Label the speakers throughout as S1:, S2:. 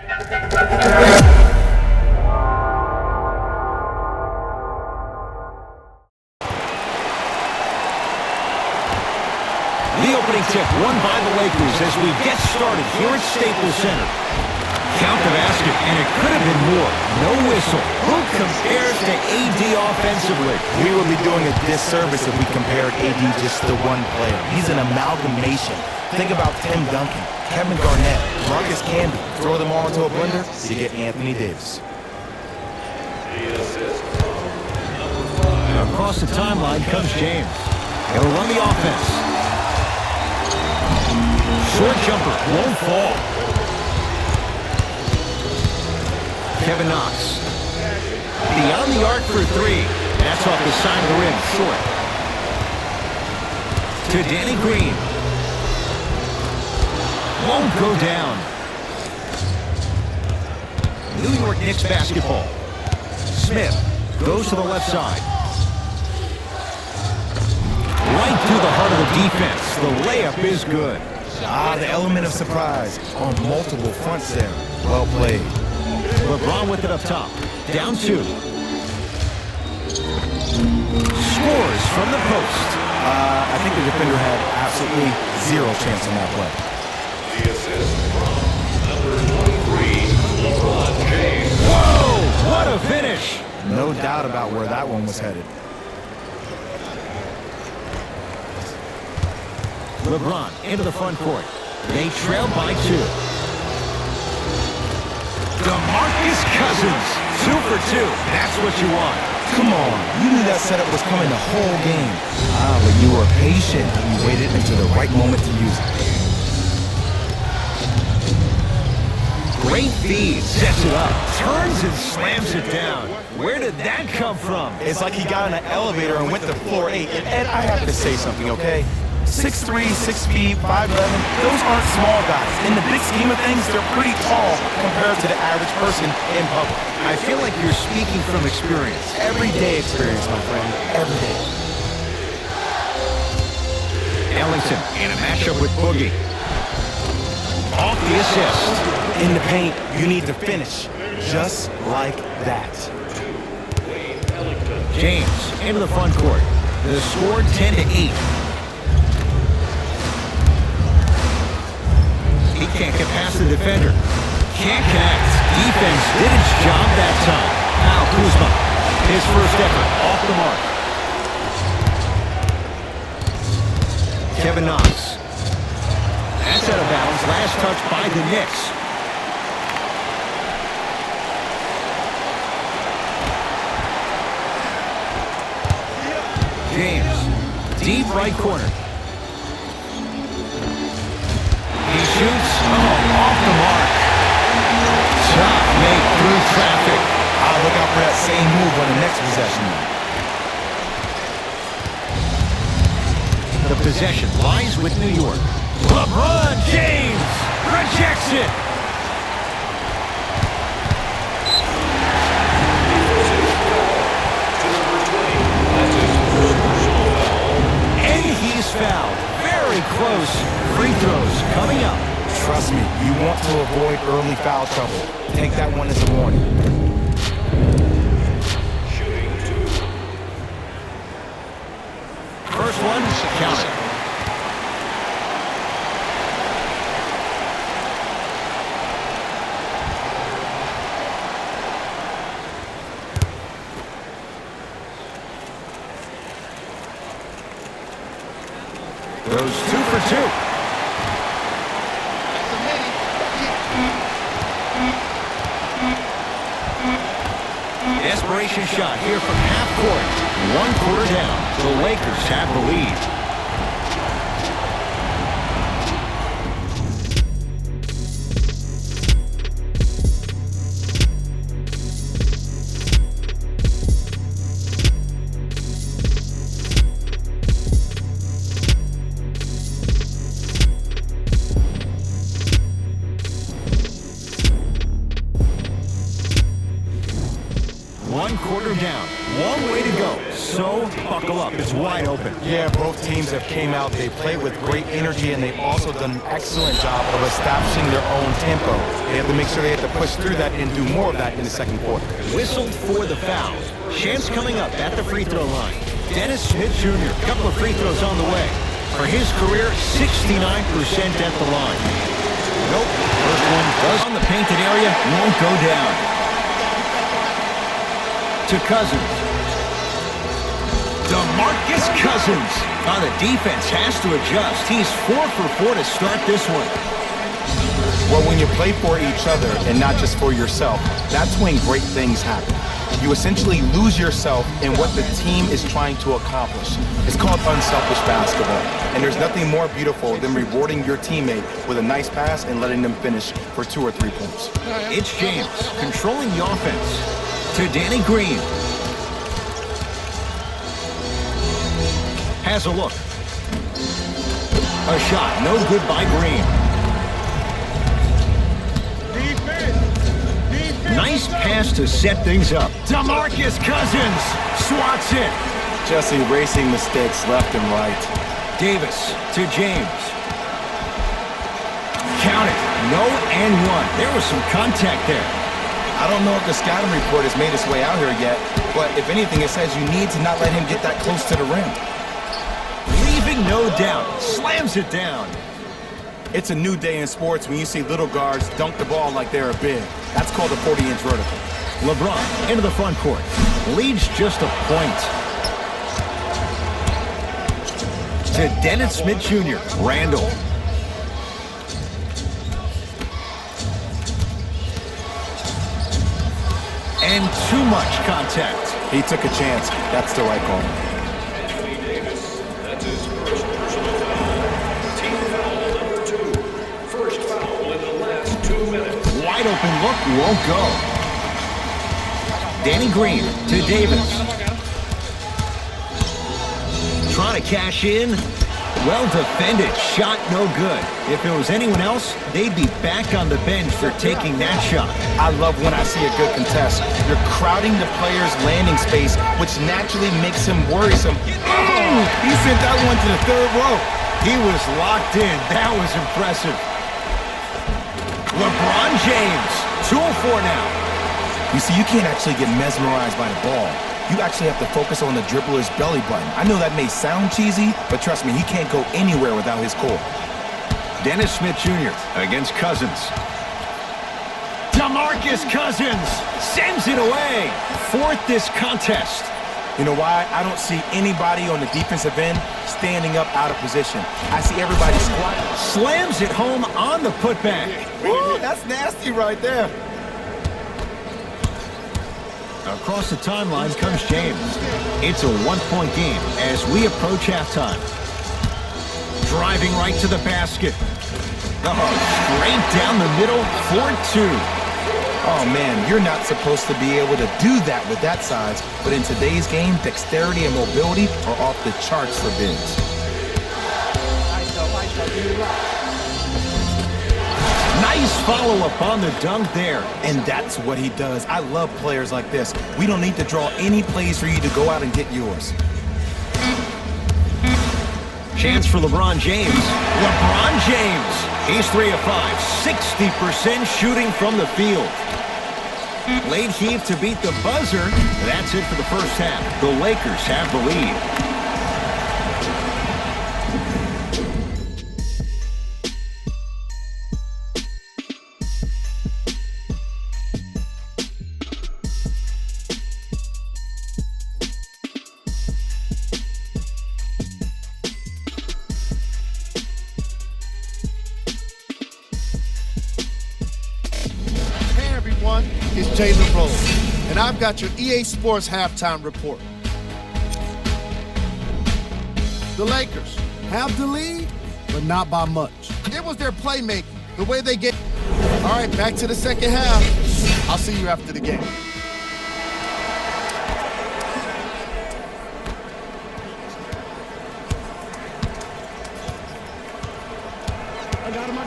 S1: The opening tip won by the Lakers as we get started here at Staples Center. Count the basket, and it could have been more. No whistle. Who compares to AD offensively?
S2: We would be doing a disservice if we compared AD just to one player. He's an amalgamation. Think about Tim Duncan, Kevin Garnett, Marcus Camby. Throw them all into a blender, you get Anthony Davis.
S1: Across the timeline comes James. He'll run the offense. Short jumper, won't fall. Kevin Knox. Beyond the arc for three. That's off the side of the rim, short. To Danny Green. Won't go down. New York Knicks basketball. Smith goes to the left side. Right through the heart of the defense. The layup is good.
S2: The element of surprise on multiple fronts there. Well played.
S1: LeBron with it up top. Down two. Scores from the post.
S2: I think the defender had absolutely zero chance on that play.
S3: The assist from number 23, LeBron James.
S1: Whoa! What a finish!
S2: No doubt about where that one was headed.
S1: LeBron into the front court. They trail by two. DeMarcus Cousins, 2 for 2. That's what you want.
S2: Come on, you knew that setup was coming the whole game. But you were patient. You waited until the right moment to use it.
S1: Great feed, sets it up, turns and slams it down. Where did that come from?
S2: It's like he got in an elevator and went to floor 8. And Ed, I have to say something, okay? 6'3", 6 feet, 5'11", those aren't small guys. In the big scheme of things, they're pretty tall compared to the average person in public.
S1: I feel like you're speaking from experience.
S2: Everyday experience, my friend. Every day.
S1: Ellington in a matchup with Boogie. Off the assist.
S2: In the paint, you need to finish. Just like that.
S1: James into the front court. The score 10-8. He can't get past the defender. Can't connect. Defense did its job that time. Now Kuzma. His first effort off the mark. Kevin Knox. That's out of bounds. Last touch by the Knicks. James. Deep right corner. He shoots. Off the mark. Tough make through traffic.
S2: I'll look out for that same move on the next possession.
S1: The possession lies with New York. LeBron James rejects it. And he's fouled. Very close. Free throws coming up.
S2: Trust me, you want to avoid early foul trouble. Take that one as a warning.
S1: First one, count it. Goes 2 for 2. Desperation shot here from half court. 1 quarter down. The Lakers have the lead. 1 quarter down. Long way to go. So buckle up. It's wide open.
S2: Yeah, both teams have came out. They played with great energy, and they've also done an excellent job of establishing their own tempo. They have to make sure they have to push through that and do more of that in the second quarter.
S1: Whistled for the foul. Chance coming up at the free throw line. Dennis Smith Jr. Couple of free throws on the way. For his career, 69% at the line. Nope. First one does on the painted area. Won't go down. To Cousins. DeMarcus Cousins. The defense has to adjust. He's 4 for 4 to start this one.
S2: Well, when you play for each other and not just for yourself, that's when great things happen. You essentially lose yourself in what the team is trying to accomplish. It's called unselfish basketball. And there's nothing more beautiful than rewarding your teammate with a nice pass and letting them finish for 2 or 3 points.
S1: It's James controlling the offense. To Danny Green. Has a look. A shot, no good by Green. Nice pass to set things up. DeMarcus Cousins swats it.
S2: Just erasing mistakes left and right.
S1: Davis to James. Count it. No and one. There was some contact there.
S2: I don't know if the scouting report has made its way out here yet, but if anything, it says you need to not let him get that close to the rim.
S1: Leaving no doubt. Slams it down.
S2: It's a new day in sports when you see little guards dunk the ball like they're big. That's called a 40-inch vertical.
S1: LeBron into the front court. Leads just a point. To Dennis Smith Jr. Randall. And too much contact.
S2: He took a chance. That's the right call.
S3: That's his first personal foul. Team foul number 2. First foul in the last 2 minutes.
S1: Wide open look, won't go. Danny Green to Davis. Trying to cash in. Well defended, shot no good. If it was anyone else, they'd be back on the bench for taking that shot.
S2: I love when I see a good contest. You're crowding the player's landing space, which naturally makes him worrisome. Oh, he sent that one to the 3rd row.
S1: He was locked in. That was impressive. LeBron James, 2-4 now.
S2: You see, you can't actually get mesmerized by the ball. You actually have to focus on the dribbler's belly button. I know that may sound cheesy, but trust me, he can't go anywhere without his core.
S1: Dennis Smith Jr. against Cousins. DeMarcus Cousins sends it away. 4th this contest.
S2: You know why? I don't see anybody on the defensive end standing up out of position. I see everybody squatting.
S1: Slams it home on the putback.
S2: Woo, that's nasty right there.
S1: Across the timeline comes James. It's a 1-point game as we approach halftime. Driving right to the basket. Straight down the middle, 4-2.
S2: Oh, man, you're not supposed to be able to do that with that size, but in today's game, dexterity and mobility are off the charts for bigs.
S1: Nice follow-up on the dunk there.
S2: And that's what he does. I love players like this. We don't need to draw any plays for you to go out and get yours.
S1: Chance for LeBron James. LeBron James. He's 3 of 5. 60% shooting from the field. Late heave to beat the buzzer. That's it for the first half. The Lakers have the lead.
S4: It's Jalen Rose, and I've got your EA Sports halftime report. The Lakers have the lead, but not by much. It was their playmaking, the way they get. All right, back to the second half. I'll see you after the game. I got him.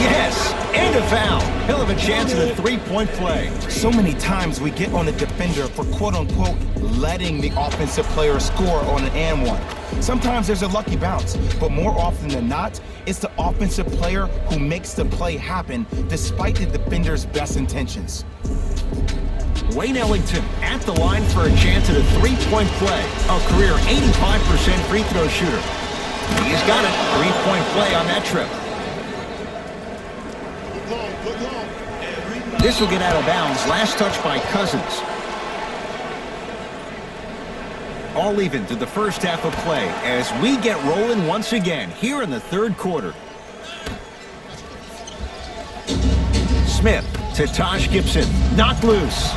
S1: Yes, and a foul. He'll have a chance at a three-point play.
S2: So many times we get on the defender for quote-unquote letting the offensive player score on an and one. Sometimes there's a lucky bounce, but more often than not, it's the offensive player who makes the play happen despite the defender's best intentions.
S1: Wayne Ellington at the line for a chance at a three-point play. A career 85% free throw shooter. He's got it. Three-point play on that trip. This will get out of bounds. Last touch by Cousins. All even to the first half of play as we get rolling once again here in the third quarter. Smith to Taj Gibson. Knocked loose.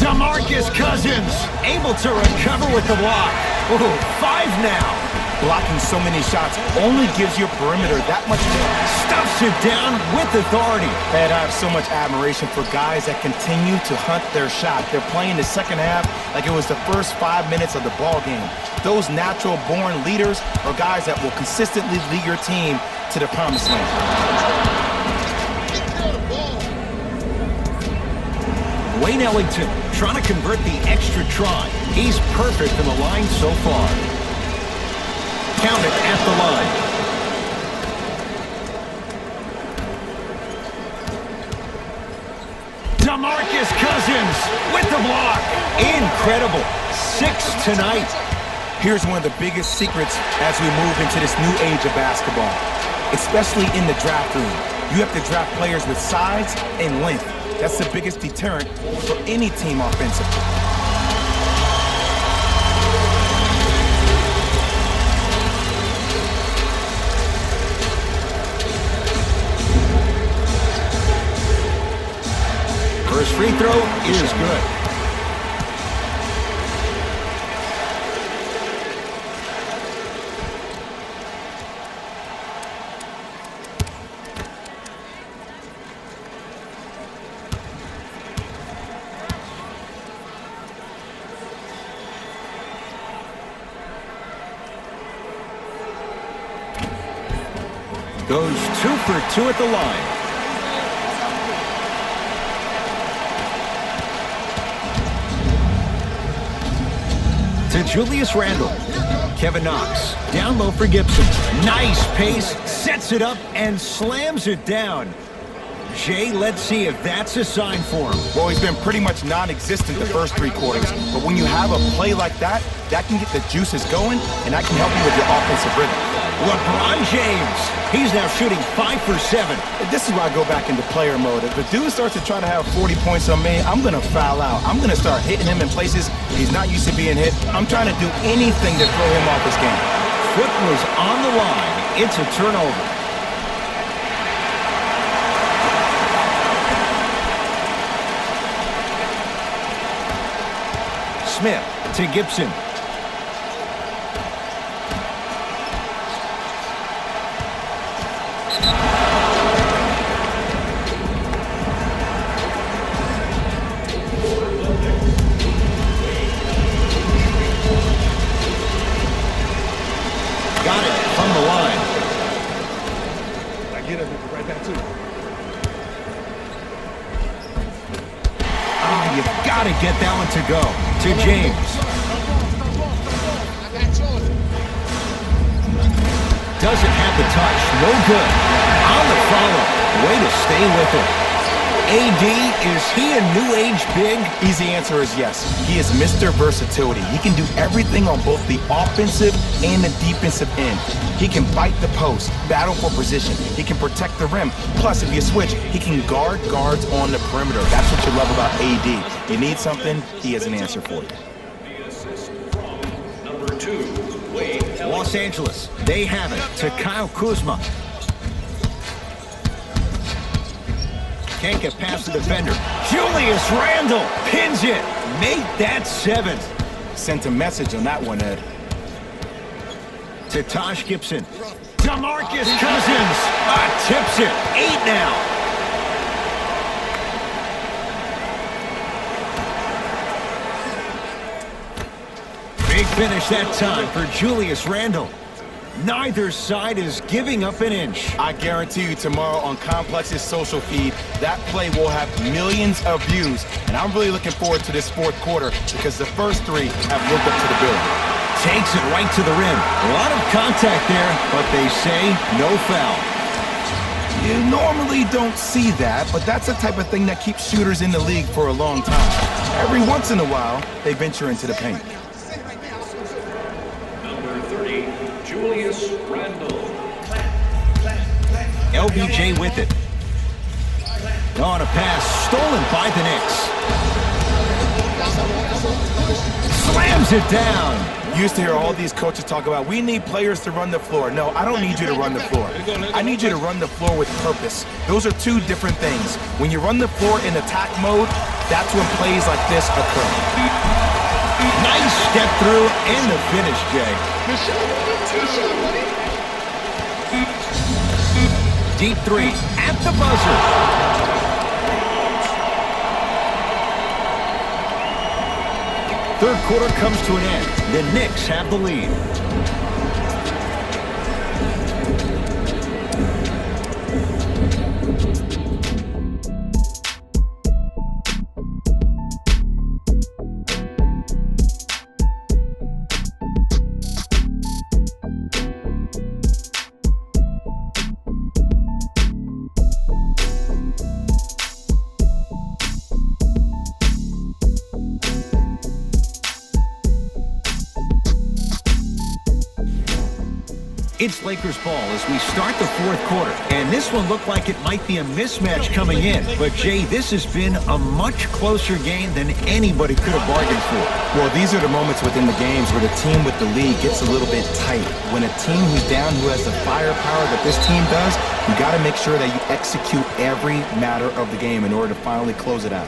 S1: DeMarcus Cousins able to recover with the block. Ooh, 5 now.
S2: Blocking so many shots only gives your perimeter that much more.
S1: Stuffs it down with authority.
S2: And I have so much admiration for guys that continue to hunt their shot. They're playing the second half like it was the first 5 minutes of the ball game. Those natural-born leaders are guys that will consistently lead your team to the promised land.
S1: Wayne Ellington trying to convert the extra try. He's perfect from the line so far. Count it at the line. DeMarcus Cousins with the block. Incredible. 6 tonight.
S2: Here's one of the biggest secrets as we move into this new age of basketball, especially in the draft room. You have to draft players with size and length. That's the biggest deterrent for any team offensively.
S1: First free throw is good. Goes 2 for 2 at the line. To Julius Randle. Kevin Knox. Down low for Gibson. Nice pace. Sets it up and slams it down. Jay, let's see if that's a sign for him.
S2: Well, he's been pretty much non-existent the first 3 quarters. But when you have a play like that, that can get the juices going, and that can help you with your offensive rhythm.
S1: LeBron James. He's now shooting 5 for 7.
S2: This is where I go back into player mode. If the dude starts to try to have 40 points on me, I'm going to foul out. I'm going to start hitting him in places he's not used to being hit. I'm trying to do anything to throw him off his game.
S1: Foot was on the line. It's a turnover. Smith to Gibson. Got it from the line.
S3: I get it right back to it.
S1: You've got to get that one to go. To James. Doesn't have the touch. No good. On the follow. Way to stay with it. AD, is he a new age big?
S2: Easy answer is yes. He is Mr. Versatility. He can do everything on both the offensive and the defensive end. He can fight the post, battle for position. He can protect the rim. Plus, if you switch, he can guard guards on the perimeter. That's what you love about AD. You need something, he has an answer for you.
S3: The assist from number 2, Wayne Ellington.
S1: Los Angeles, they have it to Kyle Kuzma. Can't get past the defender. Julius Randle pins it. Make that 7.
S2: Sent a message on that one, Ed.
S1: To Taj Gibson. DeMarcus Cousins. Tips it. 8 now. Big finish that time for Julius Randle. Neither side is giving up an inch.
S2: I guarantee you tomorrow on Complex's social feed, that play will have millions of views. And I'm really looking forward to this fourth quarter because the first three have lived up to the billing.
S1: Takes it right to the rim. A lot of contact there, but they say no foul.
S2: You normally don't see that, but that's the type of thing that keeps shooters in the league for a long time. Every once in a while, they venture into the paint.
S3: Number 30, Julius Randle.
S1: LBJ with it. On a pass, stolen by the Knicks. Slams it down.
S2: Used to hear all these coaches talk about, we need players to run the floor. No, I don't need you to run the floor. I need you to run the floor with purpose. Those are two different things. When you run the floor in attack mode, that's when plays like this occur.
S1: Nice step through and the finish, Jay. Deep three at the buzzer. Third quarter comes to an end. The Knicks have the lead. It's Lakers ball as we start the fourth quarter. And this one looked like it might be a mismatch coming in. But, Jay, this has been a much closer game than anybody could have bargained for.
S2: Well, these are the moments within the games where the team with the lead gets a little bit tight. When a team who's down, who has the firepower that this team does, you got to make sure that you execute every matter of the game in order to finally close it out.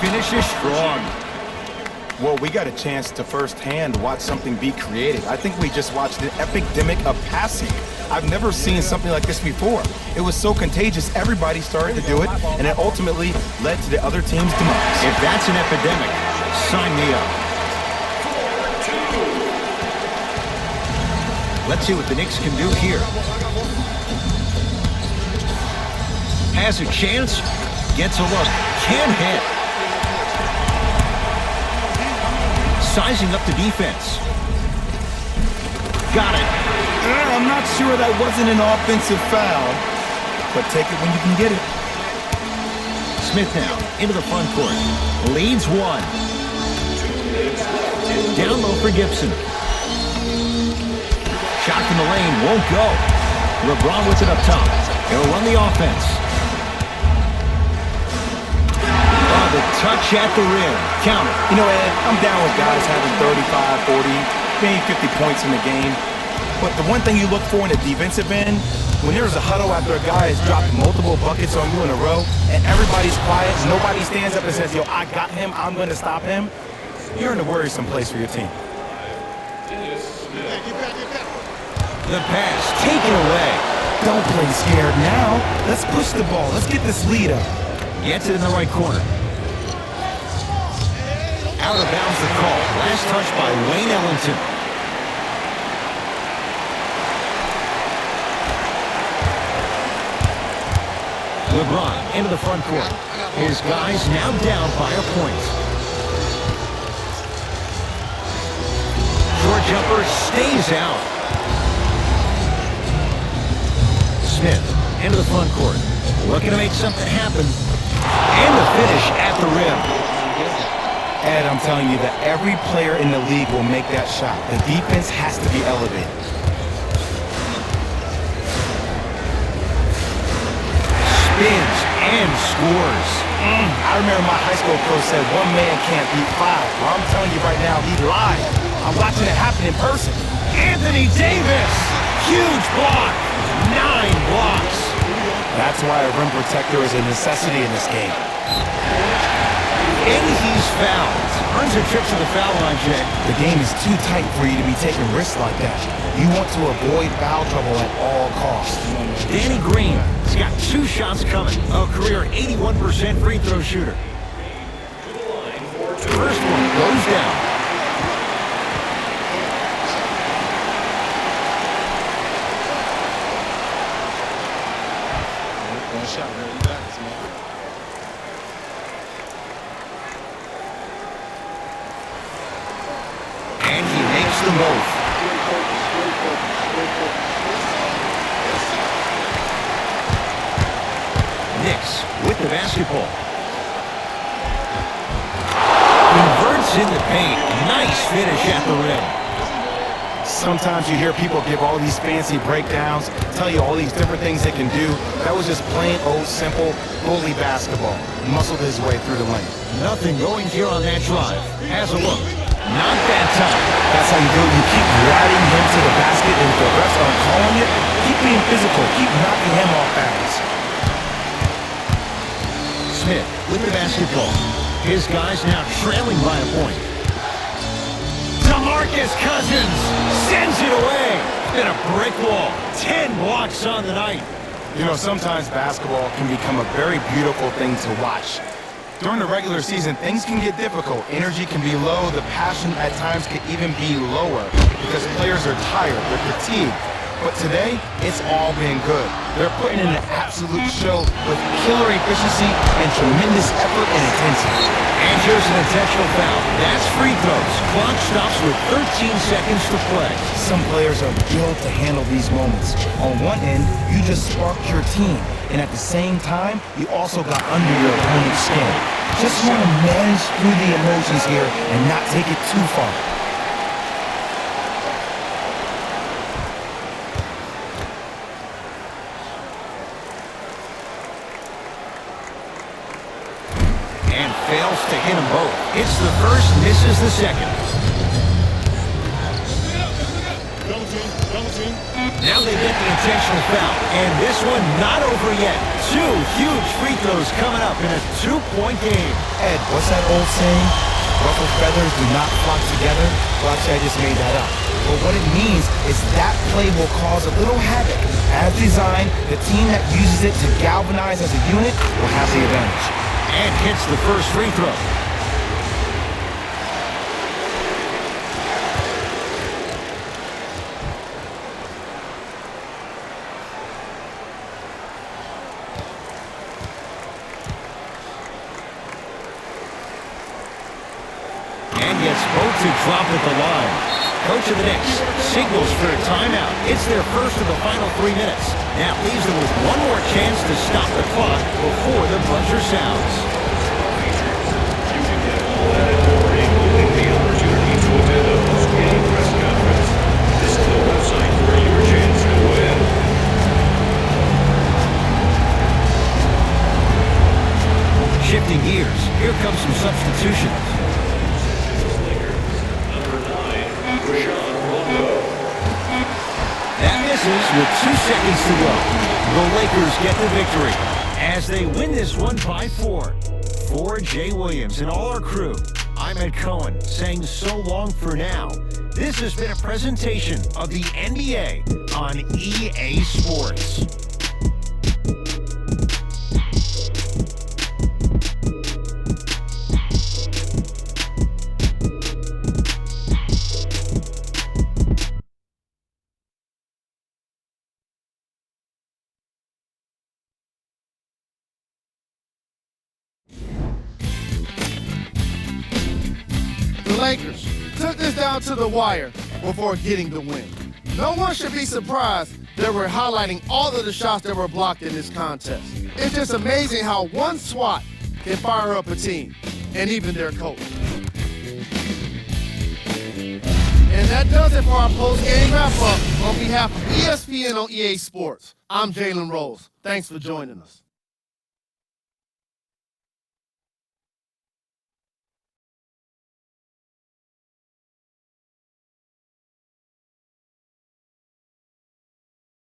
S1: Finishes strong.
S2: Well, we got a chance to firsthand watch something be created. I think we just watched an epidemic of passing. I've never seen something like this before. It was so contagious, everybody started to do it, and it ultimately led to the other team's demise.
S1: If that's an epidemic, sign me up. Let's see what the Knicks can do here. Has a chance, gets a look, can't hit. Sizing up the defense. Got it.
S2: I'm not sure that wasn't an offensive foul, but take it when you can get it.
S1: Smith now into the front court. Leads one. Down low for Gibson. Shot from the lane won't go. LeBron with it up top. He'll run the offense. The touch at the rim. Count it.
S2: You know, Ed, I'm down with guys having 35, 40, maybe 50 points in the game. But the one thing you look for in a defensive end, when there's a huddle after a guy has dropped multiple buckets on you in a row, and everybody's quiet, nobody stands up and says, yo, I got him, I'm going to stop him, you're in a worrisome place for your team.
S1: The pass taken away.
S2: Don't play scared now. Let's push the ball. Let's get this lead up.
S1: Gets it in the right corner. Out of bounds the call. Last touch by Wayne Ellington. LeBron into the front court. His guys now down by a point. Short jumper stays out. Smith into the front court. Looking to make something happen. And the finish at the rim.
S2: Ed, I'm telling you that every player in the league will make that shot. The defense has to be elevated.
S1: Spins and scores.
S2: I remember my high school coach said one man can't beat five. Well, I'm telling you right now, he lied. I'm watching it happen in person.
S1: Anthony Davis. Huge block. 9 blocks.
S2: That's why a rim protector is a necessity in this game.
S1: And he's fouled. Earns a trip to the foul line, Jay.
S2: The game is too tight for you to be taking risks like that. You want to avoid foul trouble at all costs.
S1: Danny Green has got 2 shots coming. A career 81% free throw shooter. First one goes down.
S4: One shot, man. You got this, man.
S1: And he makes them both. Knicks with the basketball. Converts in the paint. Nice finish at the rim.
S2: Sometimes you hear people give all these fancy breakdowns, tell you all these different things they can do. That was just plain old simple bully basketball. Muscled his way through the lane.
S1: Nothing going here on that drive. Has a look. Not that time.
S2: That's how you do it. You keep riding him to the basket, and if the refs aren't calling it, keep being physical. Keep knocking him off balance.
S1: Smith with the basketball. His guys now trailing by a point. DeMarcus Cousins sends it away. And a brick wall. 10 blocks on the night.
S2: You know, sometimes basketball can become a very beautiful thing to watch. During the regular season, things can get difficult. Energy can be low. The passion at times can even be lower because players are tired, they're fatigued. But today, it's all been good. They're putting in an absolute show with killer efficiency and tremendous effort and intensity.
S1: And here's an intentional foul. That's free throws. Clock stops with 13 seconds to play.
S2: Some players are built to handle these moments. On one end, you just sparked your team, and at the same time, you also got under your opponent's skin. Just want to manage through the emotions here and not take it too far.
S1: And fails to hit them both. It's the first, misses the second. Now they get the intentional foul. And this one not over yet. 2 huge free throws coming up in a 2-point game.
S2: Ed, what's that old saying? Ruffled feathers do not flock together. Well, actually, I just made that up. But what it means is that play will cause a little havoc. As designed, the team that uses it to galvanize as a unit will have the advantage.
S1: And hits the first free throw. And gets both to drop at the line. Coach of the Knicks signals for a timeout. It's their first of the final 3 minutes. That leaves them with one more chance to stop the clock before the buzzer sounds.
S3: You can get all that and more, including the opportunity to attend a post-game press conference. Visit the website for your chance to win.
S1: Shifting gears, here comes some substitutions. That misses with 2 seconds to go. The Lakers get the victory as they win this one by 4. For Jay Williams and all our crew, I'm Ed Cohen saying so long for now. This has been a presentation of the NBA on EA Sports.
S4: The Lakers took this down to the wire before getting the win. No one should be surprised that we're highlighting all of the shots that were blocked in this contest. It's just amazing how one swat can fire up a team, and even their coach. And that does it for our post-game wrap-up. On behalf of ESPN on EA Sports, I'm Jalen Rose. Thanks for joining us.